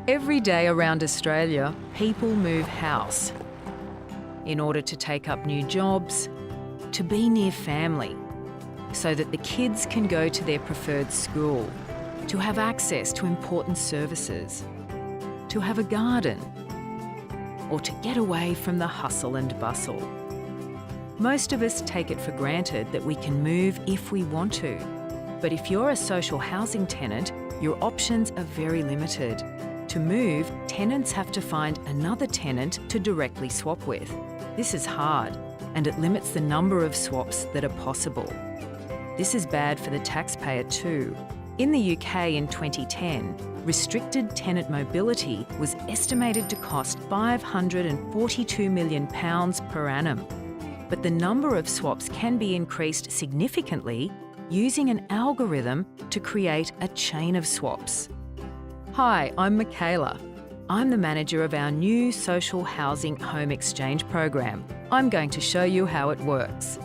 Every day around Australia, people move house in order to take up new jobs, to be near family, so that the kids can go to their preferred school, to have access to important services, to have a garden, or to get away from the hustle and bustle. Most of us take it for granted that we can move if we want to. But if you're a social housing tenant, your options are very limited. To move, tenants have to find another tenant to directly swap with. This is hard, and it limits the number of swaps that are possible. This is bad for the taxpayer too. In the UK in 2010, restricted tenant mobility was estimated to cost £542 million per annum. But the number of swaps can be increased significantly using an algorithm to create a chain of swaps. Hi, I'm Michaela. I'm the manager of our new social housing home exchange program. I'm going to show you how it works.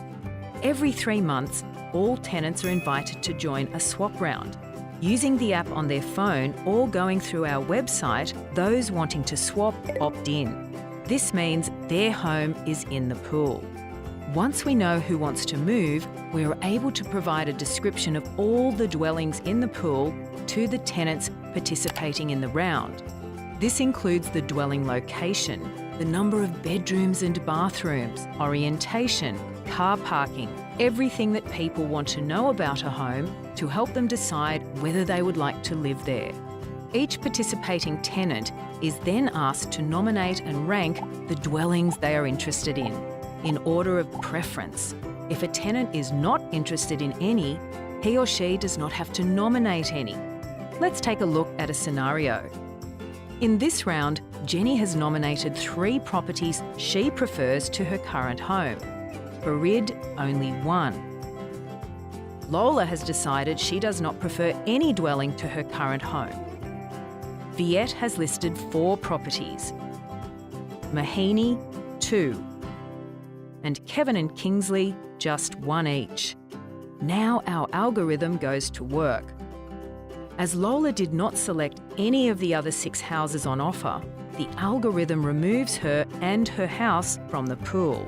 Every 3 months, all tenants are invited to join a swap round. Using the app on their phone or going through our website, those wanting to swap opt in. This means their home is in the pool. Once we know who wants to move, we are able to provide a description of all the dwellings in the pool to the tenants participating in the round. This includes the dwelling location, the number of bedrooms and bathrooms, orientation, car parking, everything that people want to know about a home to help them decide whether they would like to live there. Each participating tenant is then asked to nominate and rank the dwellings they are interested in order of preference. If a tenant is not interested in any, he or she does not have to nominate any. Let's take a look at a scenario. In this round, Jenny has nominated 3 properties she prefers to her current home. Farid, only 1. Lola has decided she does not prefer any dwelling to her current home. Viet has listed 4 properties. Mahini, 2. And Kevin and Kingsley, just 1 each. Now our algorithm goes to work. As Lola did not select any of the other 6 houses on offer, the algorithm removes her and her house from the pool.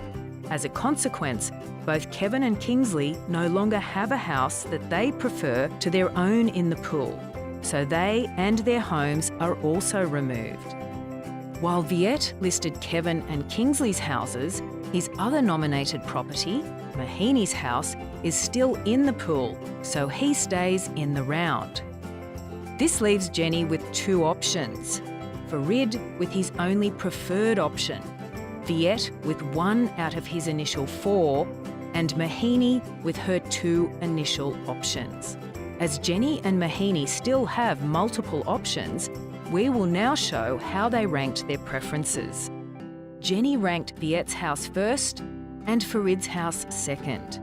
As a consequence, both Kevin and Kingsley no longer have a house that they prefer to their own in the pool, so they and their homes are also removed. While Viet listed Kevin and Kingsley's houses, his other nominated property, Mahini's house, is still in the pool, so he stays in the round. This leaves Jenny with 2 options. Farid with his only preferred option, Viet with 1 out of his initial 4, and Mahini with her 2 initial options. As Jenny and Mahini still have multiple options, we will now show how they ranked their preferences. Jenny ranked Viet's house first and Farid's house second,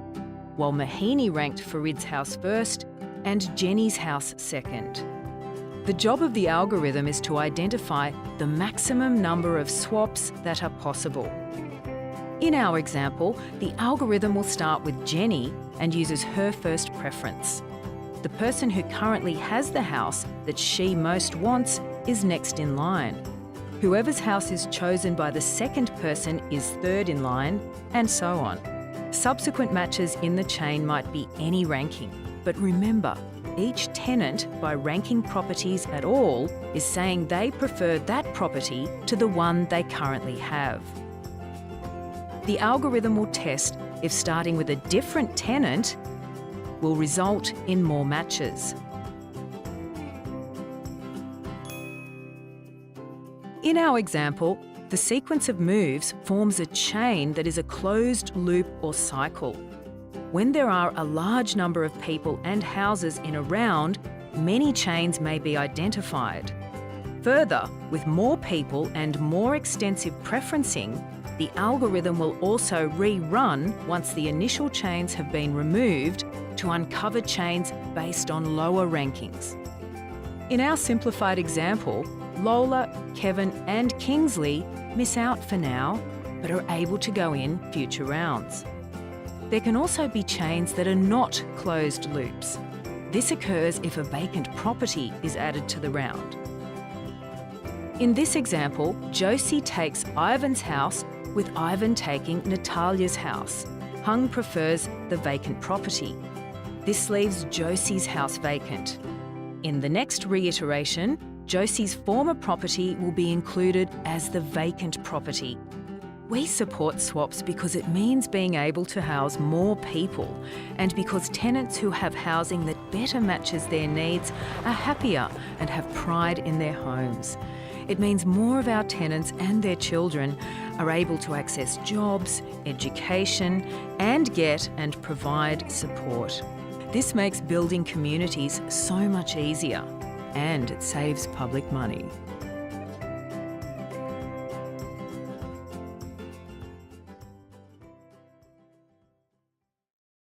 while Mahini ranked Farid's house first and Jenny's house second. The job of the algorithm is to identify the maximum number of swaps that are possible. In our example, the algorithm will start with Jenny and uses her first preference. The person who currently has the house that she most wants is next in line. Whoever's house is chosen by the second person is third in line, and so on. Subsequent matches in the chain might be any ranking, but remember, each tenant, by ranking properties at all, is saying they prefer that property to the one they currently have. The algorithm will test if starting with a different tenant will result in more matches. In our example, the sequence of moves forms a chain that is a closed loop or cycle. When there are a large number of people and houses in a round, many chains may be identified. Further, with more people and more extensive preferencing, the algorithm will also rerun once the initial chains have been removed to uncover chains based on lower rankings. In our simplified example, Lola, Kevin and Kingsley miss out for now, but are able to go in future rounds. There can also be chains that are not closed loops. This occurs if a vacant property is added to the round. In this example, Josie takes Ivan's house with Ivan taking Natalia's house. Hung prefers the vacant property. This leaves Josie's house vacant. In the next reiteration, Josie's former property will be included as the vacant property. We support swaps because it means being able to house more people, and because tenants who have housing that better matches their needs are happier and have pride in their homes. It means more of our tenants and their children are able to access jobs, education, and get and provide support. This makes building communities so much easier, and it saves public money.